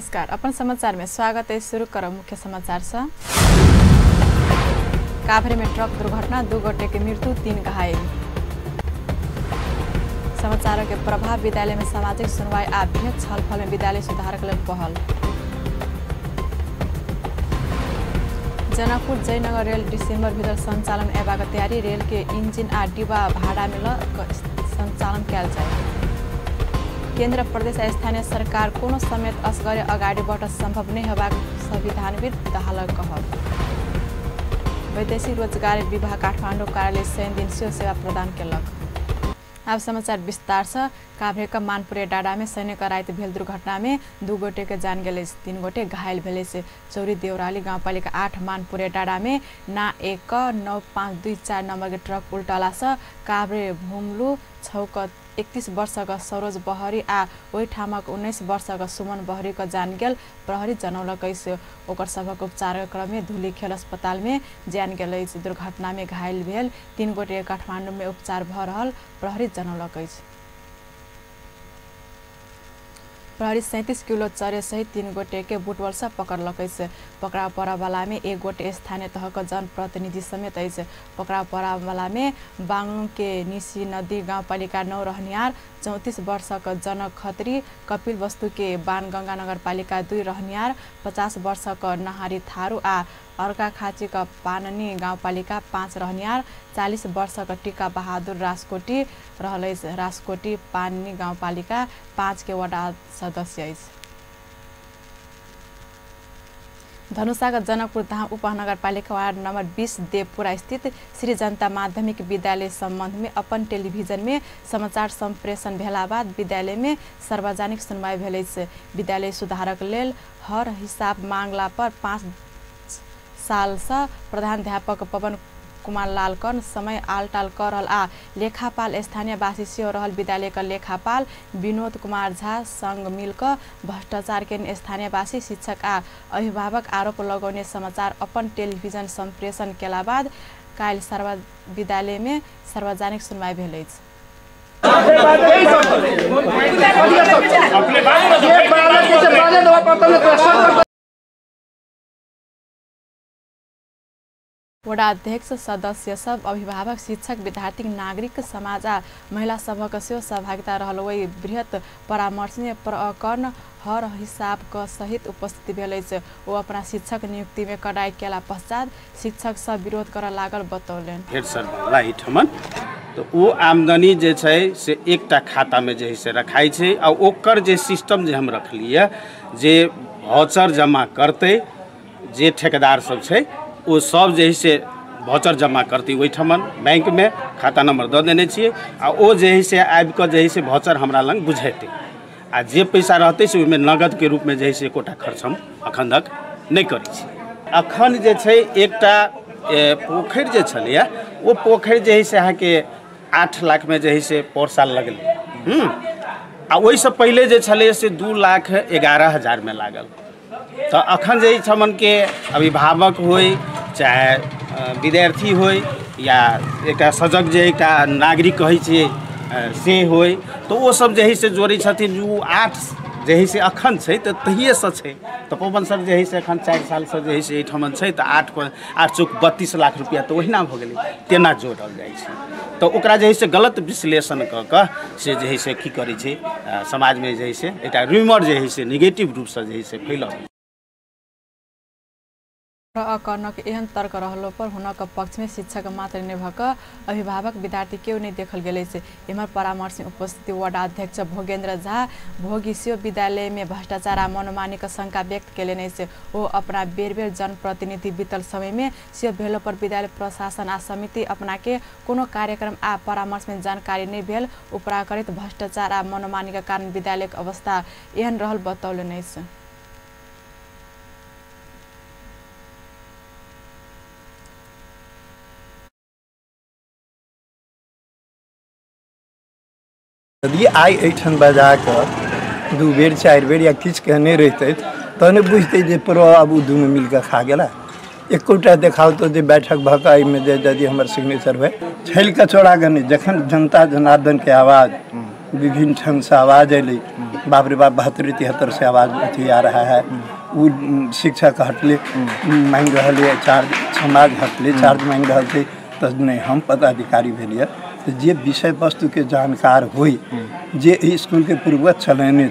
नमस्कार। अपन समाचार में स्वागत है। शुरू कर मुख्य समाचार से। काभ्रे में ट्रक दुर्घटना, 2 गोटे की मृत्यु, 3 घायल। समाचारों के प्रभाव विद्यालय में सामाजिक सुनवाई आ बृहत छलफल में विद्यालय सुधारक लेल पहल। जनकपुर जयनगर रेल डिसेम्बर भीतर संचालन एबाक तैयारी, रेल के इंजिन आ डिब्बा भाड़ा में संचालन कैल जाए। केन्द्र प्रदेश आ स्थानीय सरकार कोनो समेत असगरे अगाडि बढ़ संभव नहीं होबाक संविधानविद दाहाल कहल। वैदेशिक रोजगार विभाग काठमाडौँ कार्यालय 100 दिन सेवा प्रदान केलक। अब समाचार विस्तार से। काभ्रे का मानपुरे डाँडा में सैनिक रात भेल दुर्घटना में 2 गोटे के जान गेले, 3 गोटे घायल भेले से चौरी देउराली गाउँपालिका 8 मानपुरे डाँडा में ना 19524 नंबर के ट्रक उल्टला से काभ्रे भुमलु छौक 31 वर्ष का सरोज बहरी आ ओहि ठामक 19 वर्ष का सुमन बहरी का जान गेल। प्रहरी जनौलक से ओकर सबक उपचार क्रम में धुलीखेल अस्पताल में जान गेल। दुर्घटना में घायल भेल 3 गोटे काठमाडौँ में उपचार भ रहल प्रहरी जनौलक। प्रहरी 37 किलो चरे सहित 3 गोटे के बुटवल से पकड़लक। पकड़ाव पड़ावाला में 1 गोटे स्थानीय तह का जनप्रतिनिधि समेत है। पकड़ाव पड़ावाला में बांगलुङ के निसी नदी गाउँपालिका 9 रहनियार 34 वर्ष का जनक खत्री, कपिल वस्तु के बान गंगा नगरपालिका 2 रहनियार 50 वर्ष का नहारी थारू आ अर्का खाँची का पाननी गाउँपालिका 5 रहनियार 40 वर्ष का टीका बहादुर राजकोटी रहलै। राजकोटी पाननी गाउँपालिका 5 के वडा सदस्य। धनुषा का जनकपुर धाम उपमहानगरपालिका वार्ड नंबर 20 देवपुरा स्थित श्री जनता माध्यमिक विद्यालय संबंध में अपन टेलीविजन में समाचार संप्रेषण भेला बाद विद्यालय में सार्वजनिक सुनवाई भेलै। विद्यालय सुधारक लेल हर हिसाब मांगला पर 5 साल से प्रधानाध्यापक पवन कुमार लालकन समय आलटाल कर रहल आ लेखापाल स्थानीय वासी सेहो रहल। विद्यालय का लेखापाल विनोद कुमार झा संग मिलकर भ्रष्टाचार के स्थानीय वासी शिक्षक आ अभिभावक आरोप लगौने समाचार अपन टेलीविजन संप्रेषण केला बाद काल विद्यालय में सार्वजनिक सुनवाई भेल। वडा अध्यक्ष सदस्य सब अभिभावक शिक्षक विद्यार्थी नागरिक समाज आ महिला सबक सेहो सहभागिता रहल। वही बृहत परामर्श में प्रकरण हर हिसाब का सहित उपस्थिति भेल। वो अपना शिक्षक नियुक्ति में कड़ाई केला पश्चात शिक्षक सब विरोध कर लागल बतौलन। तो वो आमदनी जे छै से एकटा खाता में जे से रखाई छै आ ओकर जे सिस्टम जे हम रखलिए जे वाउचर जमा करते जे ठेकेदार सब छै वो सब जे से वाउचर जमा करती वही ठमन बैंक में खाता नंबर दे देने छिए आ ओ जे से आबि के जे से वाउचर हमरा लंग बुझेते आ जे पैसा रहते से ओहिमे नगद के रूप में जे से एकोटा खर्च हम अखन तक नहीं करी छी। अखन जे छै एकटा पोखरि जे छलिए वो पोखरि जे से अहाँ के 8 लाख में जे से पर साल लगले आ ओहि से पहले जे छले से 2,11,000 में लागल। तो अखन जे छमन के अभिभावक होय चाहे विद्यार्थी होय या एक सजग जे एक नागरिक कहे छे से होय तो वो सब जे से जोड़ी छथिन जो 8 जे से अखन छै तो तहिए से छै। तो पवन सर जे से अखन 4 साल से जे से ठमन छै तो 8 चौक 32 लाख रुपया तो ओहिना भ गेलै तेना जोड़ल जाइ छै। तो ओकरा जे से गलत विश्लेषण क से जे से की करै छै समाज में जे से एकटा रूमर जे से नेगेटिव रूप से जे से फैलल। प्रकरणक एहन तर्क रहलो पर हुनक पक्ष में शिक्षक मात्र नहीं भक अभिभावक विद्यार्थी क्यों नहीं देखल गेले से एमर परामर्श में उपस्थित वार्ड अध्यक्ष भोगेन्द्र झा भोगी से विद्यालय में भ्रष्टाचार आ मनमानी का शंका व्यक्त केले से वो अपना बेर बेर जनप्रतिनिधि बीतल समय में से भेलो पर विद्यालय प्रशासन आ समिति अपना के कोनो कार्यक्रम आ परामर्श में जानकारी नहीं भेल। उपराकरित भ्रष्टाचार आ मनमानी का कारण विद्यालय के अवस्था एहन रहल बतौले नहीं से। यदि आई एठन बजा कर 2 बेर 4 बेर या किछ कहने रहते तहने बुझते जे प्रो अब दुनू मिलकर खा गेला। एकोटा देखाओ तो जे बैठक भकाई में जे यदि हमर सिग्नेचर भे छल के छोड़ा गने जखन जनता जनार्दन के आवाज विभिन्न ढंग से आवाज़ अल बाप रे बाप 72-73 से आवाज़ अथी आ रहा है। वो शिक्षक हटले मांग रहे चार्ज, समाज हटले चार्ज मांग रहे थे, तो नहीं हम पदाधिकारी भेलिए तो जे विषय वस्तु के जानकार होई जे स्कूल के पूर्वज चलेने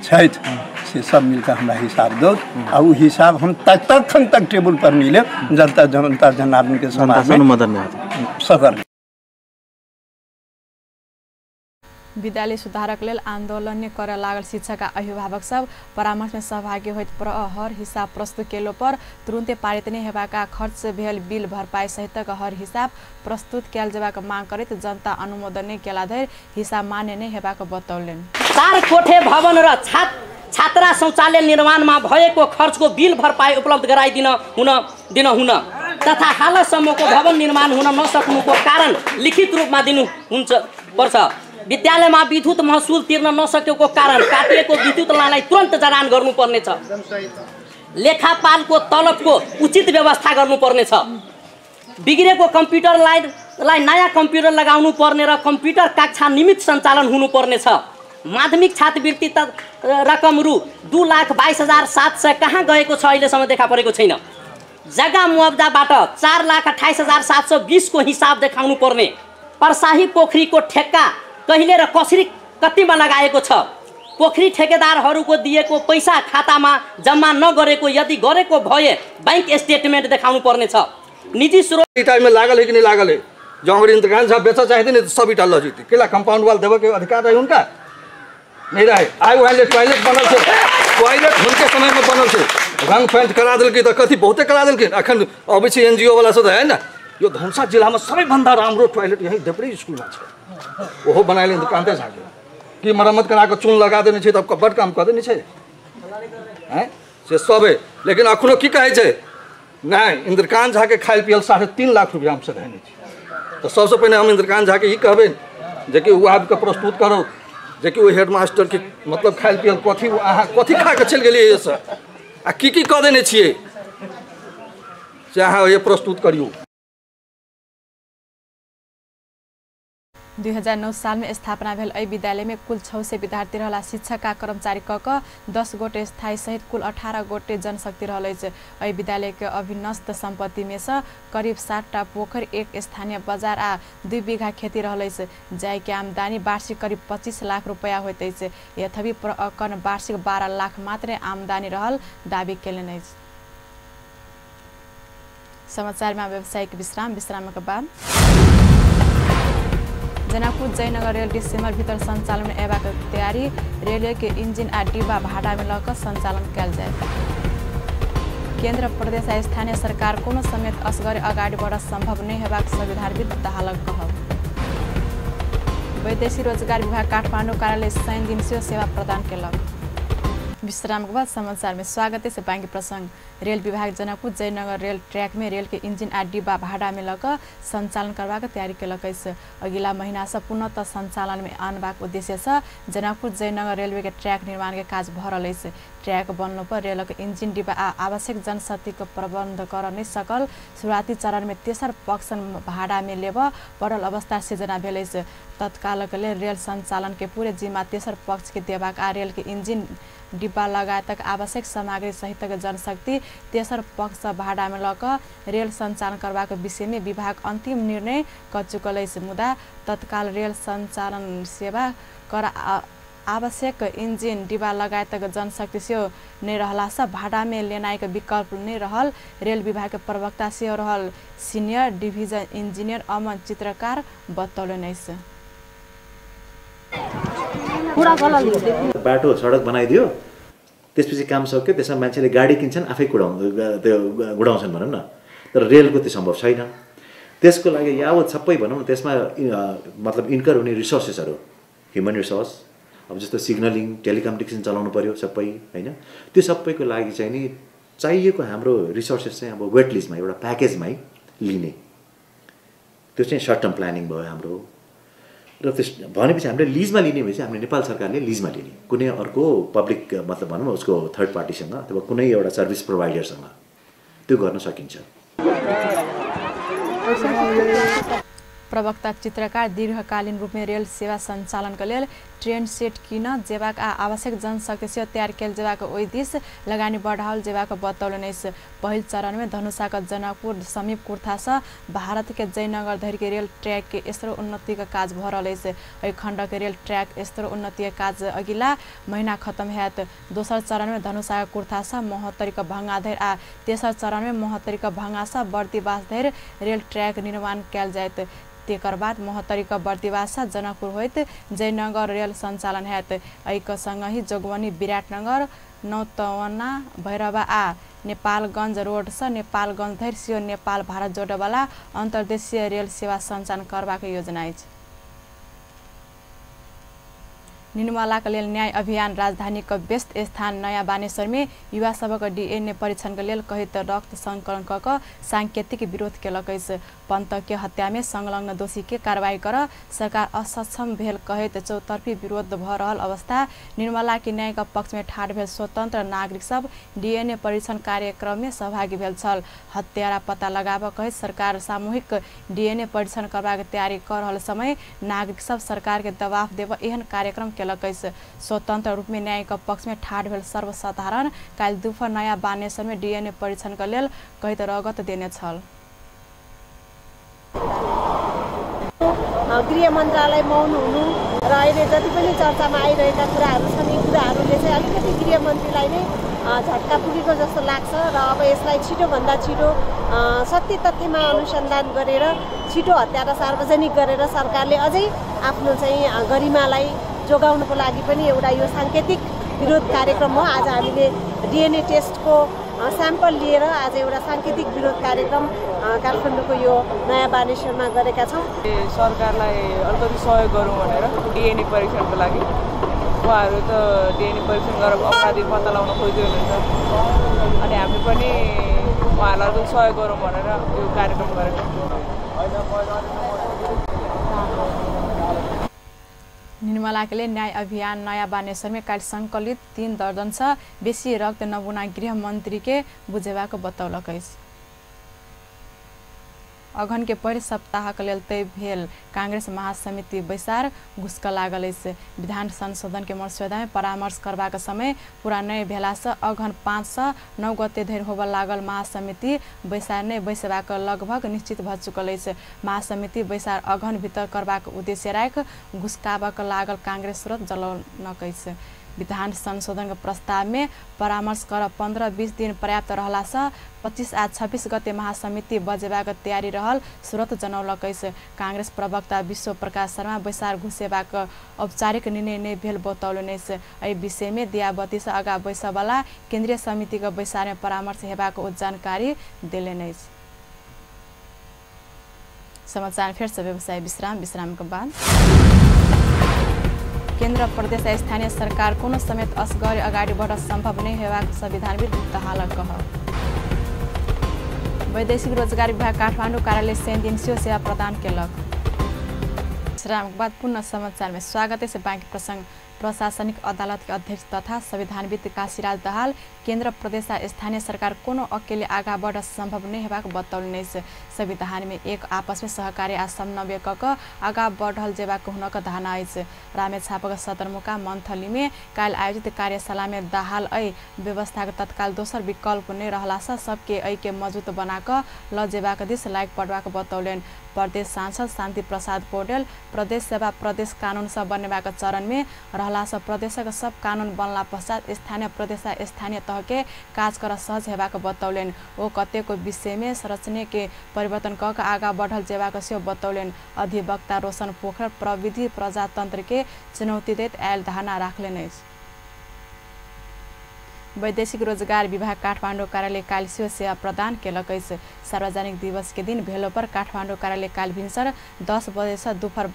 से सब मिलकर हमारा हिसाब दो और वो हिसाब हम तखन तक टेबल पर मिले जनता जनार्दन के समाज में सदर। विद्यालय सुधारक लेल आंदोलन करे लागल शिक्षक आ अभिभावक सब परामर्श में सहभागी होइत हर हिसाब प्रस्तुत केलो पर तुरंते पारित नहीं हेबाका खर्च भेल बिल भरपाई सहितक हर हिसाब प्रस्तुत कयल जेबाक मांग करैत जनता अनुमोदन नहीं केला धरि हिसाब मान्य नहीं हेबाक बतौलनि। 4 कोठे भवन र छात्रा शौचालय निर्माणमा भएको खर्चको बिल भरपाई उपलब्ध गराइदिन हुन तथा हालसम्मको भवन निर्माण हुन नसक्नुको कारण लिखित रूपमा दिनु पर्छ। विद्यालयमा विद्युत महसुल तिर्न नसकेको कारण काटिएको विद्युत लाइनलाई तुरन्त जडान गर्नुपर्नेछ। लेखापालको तलबको उचित व्यवस्था गर्नुपर्नेछ। बिग्रेको कम्प्युटरलाई नयाँ कम्प्युटर लगाउनु पर्ने र कम्प्युटर कक्षा नियमित सञ्चालन हुनुपर्नेछ। माध्यमिक छात्रवृत्ति रकम रु 2,22,700 कहाँ गएको छ अहिलेसम्म देखा परेको छैन। जग्गा मुआवजाबाट 4,28,720 को हिसाब देखाउनु पर्ने। पर्साही पोखरीको ठेक्का कहिले र कसरी कतिमा लगाएको छ। पोखरी ठेकेदारहरूको दिएको पैसा खातामा जम्मा नगरेको यदि गरेको भए बैंक स्टेटमेंट देखाउनु पर्नेछ। निजी स्रोत टाइम में लागल है कि नहीं लागल है, जो हमारे इंतकाम साहब बेचा चाहते नहीं तो सब इटा लॉ जीती केला कंपाउंड वाल देवे के अधिकार रहे उनका नहीं रहे। आए वहाँ टॉयलेट बनल से टॉयलेट उनके समय में बनल से रंग पेंट करा दिल्की तो कथी बहुते करा दिल्की। अखन अब एनजीओ वाला सब है ना यो धनुषा जिला में सबैभन्दा राम्रो टॉयलेट यही देवरी स्कूल में है। ओहो बनाए कांते झाके कि मरम्मत करा के चून लगा देने तब बड़ काम कर देने से सब है। लेकिन अखनो की कहे छे नहीं इंद्रकांत झा के खायल पियल 3.5 लाख रुपया हमसे रहने तो सबसे पहले हम इंद्रकांत झा के ही कहबे जे कि वो आपके प्रस्तुत करो जे कि वो हेडमास्टर के मतलब खायल पियल कथी अहाँ कथी खा के चल गेलिए से आ की कह देने छिए से अहाँ ये प्रस्तुत करियो। 2009 साल में स्थापना भेल एहि विद्यालय में कुल 600 विद्यार्थी रहला। शिक्षक आ कर्मचारी क 10 गोटे स्थायी सहित कुल 18 गोटे जनशक्ति रहल अछि। एहि विद्यालय के अभिनस्त संपत्ति में से करीब 60टा पोखर, 1 स्थानीय बाजार आ 2 बीघा खेती रहल अछि, जाय के आमदनी वार्षिक करीब 25 लाख रुपया होइत अछि। यथापि प्रकन वार्षिक 12 लाख मात्र आमदनी रहल दावी केलनि अछि। समाचार में व्यावसायिक विश्राम के बाद जनकपुर जयनगर रेल डिसेम्बर भीतर संचालन में एबाक तैयारी। रेलवे के इंजिन आ डिब्बा भाड़ा में लग संचालन कयल जाए। केंद्र प्रदेश आ स्थानीय सरकार कोनो समेत असगरे अगाडि बढ़ संभव नहीं हेबाक संविधानविद दाहालक कहब। वैदेशिक रोजगार विभाग काठमाडौँ कार्यालय 100 दिवसीय सेवा प्रदान केलक। विश्राम के बाद समाचार में स्वागत है। बाँकी प्रसंग रेल विभाग जनकपुर जयनगर रेल ट्रैक में रेल के इंजिन आ डिब्बा भाड़ा में लग संचालन करबाक तैयारी केलक अछि। अगिला महीना से पुनः संचालन में आनबाक उद्देश्य से जनकपुर जयनगर रेलवे के ट्रैक निर्माण के काज भ रहल अछि। ट्रैक बनलो पर रेल के इंजिन डिब्बा आ आवश्यक जनशक्ति को प्रबंध कर नहीं सकल। शुरुआती चरण में तेसर पक्ष भाड़ा में लेब पड़ल अवस्था सिर्जना भेल अछि। तत्काल के लिए रेल संचालन के पूरे जिम्मा तेसर पक्ष के देबाक आ रेल के इंजिन डिब्बा लगायतक आवश्यक सामग्री सहित जनशक्ति तेसर पक्ष भाड़ा में लग रेल संचालन करबाक विषय में विभाग अंतिम निर्णय कर चुकल अछि। मुदा तत्काल रेल संचालन सेवा कर आवश्यक इंजिन डिब्बा लगायतक जनशक्ति से नहीं रहला से भाड़ा में लेनाई के विकल्प नहीं रहल। रेल विभाग के प्रवक्ता से रहल सीनियर डिवीजन इंजीनियर अमन चित्रकार बतौलनि अछि। बाटो सडक बनाइदियो त्यसपछि काम सक्यो। त्यसमा मान्छेले गाडी किन्छन् आफै गुडाउँछन् भनौँ न, तर रेलको त्यो सम्भव छैन। त्यसको लागि यावत सबै भनौँ न त्यसमा मतलब इन्कर हुने रिसोर्सेसहरू ह्युमन रिसोर्स अब जस्तो सिग्नलिङ टेलिकम्युनिकेसन चलाउनु पर्यो सबै हैन। त्यो सबैको लागि चाहिँ नि चाहिएको हाम्रो रिसोर्सेस चाहिँ अब वेट लिस्टमा एउटा प्याकेजमै लिने त्यो चाहिँ सर्ट टर्म प्लानिङ भयो हाम्रो। र त्यस भनेपछि हामीले लिजमा लिने भएपछि हामीले नेपाल सरकारले लिजमा लिने कुनै अर्को पब्लिक मतलब भनौँ उसको थर्ड पार्टीसँग अथवा कुनै एउटा सर्भिस प्रोभाइडरसँग त्यो गर्न सकिन्छ। प्रवक्ता चित्रकार दीर्घकालीन रूपमे रेल सेवा सञ्चालनका लेल ट्रेन सेट किन जेबाक आ आवश्यक जनशक्ति से तैयार कैल जेबाक ओहि दिस लगानी बढ़ाओल जेबाक बतौलनि। पहिल चरणमे धनुषाका जनकपुर समीप कुर्थासँ भारत के जयनगर धरि के रेल ट्रैक के स्तरीय उन्नति का काज भ रहल अछि। एहि खण्ड के रेल ट्रैक स्तरीय उन्नति के काज अगिला महीना खत्म हैत। दोसर चरणमे धनुषाका कुर्थासँ महोत्तरी का भंगा धरि आ तेसर चरणमे महोत्तरी का भंगासँ बर्दिवास धरि रेल ट्रैक निर्माण कैल जायत। तेकर बाद महोत्तरी का बर्दिवास जनकपुर होइत जयनगर रेल सञ्चालन हैत। एहिक सँगही जोगबनी विराटनगर नौतवना भैरवा आ नेपालगञ्ज रोडसँ नेपालगञ्ज धरि सियो नेपाल भारत जोड़ेवाला अन्तर्देशीय रेल सेवा सञ्चालन करबाक योजना अछि। निर्मलाका लेल न्याय अभियान राजधानीका व्यस्त स्थान नयाँ बानेश्वरमे युवा सबक डीएनए परीक्षणका लेल कथित रक्त संकलन क सांकेतिक विरोध केलक अछि। पंतकीय हत्यामे संलग्न दोषी के कार्रवाई कर सरकार असक्षम भेल कहैत चौतर्फी विरोध भ रहल अवस्था निर्मला के न्यायका पक्षमे ठाड़ भेल स्वतन्त्र नागरिक सब डीएनए परीक्षण कार्यक्रममे सहभागी भेल छल। हत्यारा पता लगाब कहैत सरकार सामूहिक डीएनए परीक्षण करबाक तैयारी कर रहल समय नागरिक सब सरकार के दबाव देव एहन कार्यक्रम केलक अछि। स्वतन्त्र रूपमे न्यायका पक्षमे ठाड़ भेल सर्वसाधारण काल्हि दुपहर नयाँ बानेश्वरमे डीएनए परीक्षणका लेल कहित रगत देने छल। गृह मन्त्रालय मौन हुनु र अहिले जति पनि चर्चामा आइरहेका कुराहरू छन् यी कुराहरूले चाहिँ अलिकति गृहमन्त्रीलाई नै झट्का पुगेको जस्तो लाग्छ र अब यसलाई छिटोभन्दा छिटो सत्य तथ्यमा अनुसन्धान गरेर छिटो हत्यारा सार्वजनिक गरेर सरकारले अझै आफ्नो चाहिँ गरिमालाई जोगाउनको लागि पनि एउटा यो साङ्केतिक विरोध कार्यक्रम हो। आज हामीले डीएनए टेस्टको स्याम्पल लिएर आज एउटा साङ्केतिक विरोध कार्यक्रम काठमाडौँको यो नयाँ बानेश्वरमा गरेका छौँ। सरकारलाई अलिकति सहयोग गरौँ भनेर डीएनए परीक्षणको लागि उहाँहरू त डीएनए परीक्षण गरेर अपराधी पत्ता लगाउन खोज्दै हुनुहुन्छ अनि हामी पनि उहाँहरूलाई अलिकति सहयोग गरौँ भनेर यो कार्यक्रम गरेको। निर्मलाका लेल न्याय अभियान नयाँ बानेश्वरमे काल्हि सङ्कलित 3 दर्जनसँ बेसी रक्त नमूना गृहमन्त्रीके बुझेबाको बतौलक अछि। अगहन के पहिल सप्ताहका लेल तय भेल कांग्रेस महासमिति बैसार घुस्क लागल अछि। विधान संशोधन के मसौदा में परामर्श करबाक समय पूरा नहीं भेलासँ अगहन 5 सँ 9 गते धरि होबऽ लागल महासमिति बैसार नहीं बैसबाक लगभग निश्चित भ चुकल अछि। महासमिति बैसार अगहन भीतर करबाक उद्देश्य राखि घुस्काबक लागल कांग्रेस स्रोत जलौनक अछि। विधान संशोधन प्रस्ताव में परामर्श कर 15-20 दिन पर्याप्त रहलासँ 25 आ 26 गते महासमिति बजेबाक तैयारी रहल स्रोत जनौलक अछि। कांग्रेस प्रवक्ता विश्व प्रकाश शर्मा बैसार घुसेबाक औपचारिक निर्णय नहीं भेल बतौलनि अछि। एहि विषय में दियाबती से आगा बैसवाला केंद्रीय समिति के बैसार में परामर्श हेबाक जानकारी देलनि अछि। समाचार फिर से व्यवसाय विश्राम के बाद केन्द्र प्रदेश स्थानीय सरकार कोनो समेत असगरी अगाडि बढ्न सम्भव नहीं हेबाक संविधानविद दाहाल कह। वैदेशिक रोजगार विभाग काठमाडौँ कार्यालय 3 दिवसीय सेवा प्रदान केलक। विश्राम के बाद पुनः समाचार में स्वागत है। बाँकी प्रसंग प्रशासनिक अदालत के अध्यक्ष तथा संविधानविद काशीराज दाहाल केन्द्र प्रदेश स्थानीय सरकार कोनो अकेले आगा बढ़ संभव नहीं हेबाक बतौलनि अछि। संविधान में एक आपस में सहकारी आ समन्वय क आगा बढ़ल जेबाक हुनक धारणा अछि। रामेछापक सदरमुकाम मंथली में काल्हि आयोजित कार्यशाला में दाहाल एहि व्यवस्था के तत्काल दोसर विकल्प नहीं रहलासँ सबके एहि के मजबूत बना क ल जेबाक दिस लायक पड़बाक बतौलनि। प्रदेश सांसद शान्ति प्रसाद पौडेल प्रदेश सेवा प्रदेश कानून सब बनेबाक चरण में रहलासँ प्रदेशक सब कानून बनला पश्चात स्थानीय प्रदेश स्थानीय तह के काज कर सहज हेबाक बतौलनि। ओ कतेको विषय में संरचना के परिवर्तन क आगा बढ़ल जेबाक सेहो बतौलनि। अधिवक्ता रोशन पोखर प्रविधि प्रजातंत्र के चुनौती दैत आयल धारणा राखलनि अछि। वैदेशिक रोजगार विभाग काठमाडौँ कार्यालय काल्हि सेहो सेवा प्रदान केलक अछि। सार्वजनिक दिवस के दिन भेलो पर काठमाडौँ कार्यालय काल्हि भिनसर 10 बजे से दोपहर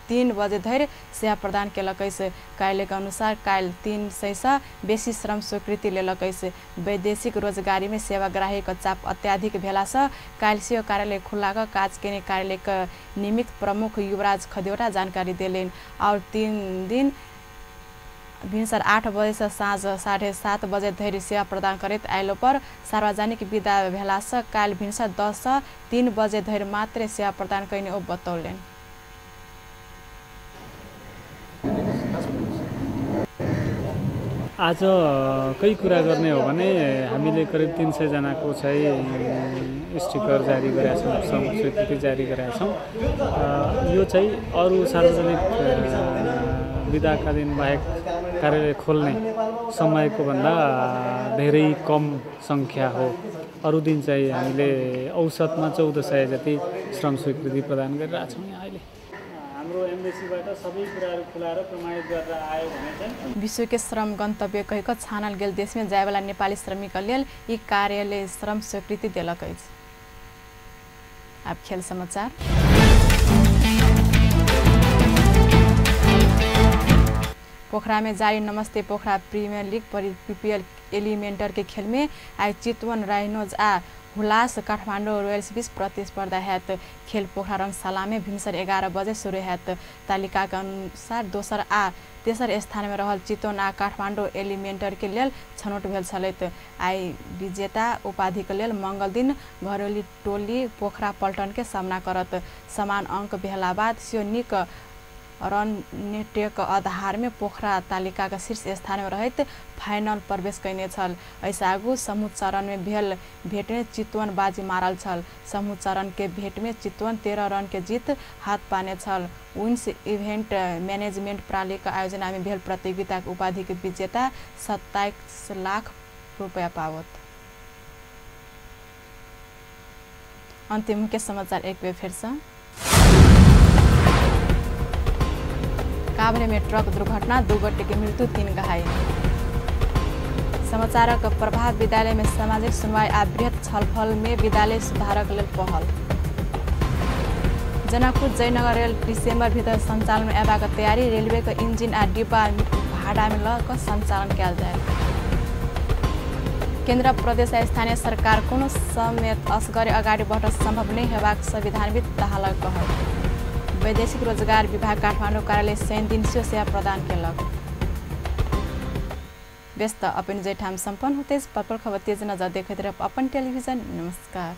3 बजे धरि सेवा प्रदान केलक अछि। कार्यालय के अनुसार काल्हि 300 से बेसी श्रम स्वीकृति लेलक अछि। वैदेशिक रोजगारी में सेवाग्राही का चाप अत्याधिक भेलासँ काल्हि सेहो कार्यालय खुला क काज केने कार्यालय के निमित्त प्रमुख युवराज खदेवटा जानकारी देलनि। और 3 दिन भिनसर 8 बजे से साँझ 7:30 बजे धरि सेवा प्रदान करैत आइलो पर सार्वजनिक विदा भेलासँ काल भिनसर 10 से 3 बजे धरि मात्रै सेवा प्रदान गरिने ओ बतौलेन्। आज केही कुरा गर्ने हो भने हामीले करिब 300 जनाको चाहिँ स्टिकर जारी गरेका छौँ, स्वीकृति जारी गरेका छौँ। यो चाहिँ अरू सार्वजनिक विदाका दिन बाहेक कार्यालय खोल्ने समयको भन्दा धेरै कम सङ्ख्या हो। अरू दिन चाहिँ हामीले औसतमा 1400 जति श्रम स्वीकृति प्रदान गरिरहेछौँ यहाँ अहिले। हाम्रो एम्बेसीबाट सबै कुराहरू खुलाएर प्रमाणित गरेर आयो भने चाहिँ विश्वकै श्रम गन्तव्य कहिको छानल गेल देशमा जायवाला नेपाली श्रमिक लेल यी कार्यालय श्रम स्वीकृति देलकै। अब खेल समाचार। पोखरा में जारी नमस्ते Pokhara premier league PPL eliminator के खेल में आज चितवन राइनोज आ हुलास काठमाडौँ रोयल्स बीच प्रतिस्पर्धा हैत। खेल पोखरा रंगशाला में भिनसर 11 बजे शुरू हैत। तालिका के अनुसार दोसर आ तेसर स्थान में रहल चितवन आ काठमाडौँ एलिमेंटर के लेल छनौट भेल छलैत। आई विजेता उपाधि के लेल मंगल दिन घरेलू टोली पोखरा पल्टन के सामना करत। समान अंक भेला बाद सियोनिक रणनीतिक आधार में पोखरा तालिका का शीर्ष स्थान में रहित फाइनल प्रवेश कैने छल। ऐसा आगू समूह चरण में भेल भेट में चितवन बाजी मारल छल। समूह चरण के भेट में चितवन 13 रन के जीत हाथ पाने छल। विन्स इवेंट मैनेजमेंट प्रणाली का आयोजना में भेल प्रतियोगिता के उपाधि के विजेता 27 लाख रुपया पावत। अंतिम मुख्य समाचार एक बेर फिर से। काभ्रे में ट्रक दुर्घटना 2 गोटे की मृत्यु 3 घायल। समाचारक प्रभाव विद्यालय में सामाजिक सुनवाई आ बृहत छलफल में विद्यालय सुधारक लेल पहल। जनकपुर जयनगर रेल डिसेम्बर भीतर संचालन में अयबाक तैयारी। रेलवे का इंजिन आ डिब्बा भाड़ा में ल क संचालन कयल जाय। केन्द्र प्रदेश आ स्थानीय सरकार कोनो समेत असगरे अगाडि बढ़ संभव नहीं हेबाक संविधानविद दाहाल कहल। वैदेशिक रोजगार विभाग काठमाडौँ कार्यालय 100 दिवसीय सेवा प्रदान केलक। व्यस्त अपन जैठाम संपन्न होते पर्पल खबर तेज नजर देखते रह अपन टेलीविजन। नमस्कार।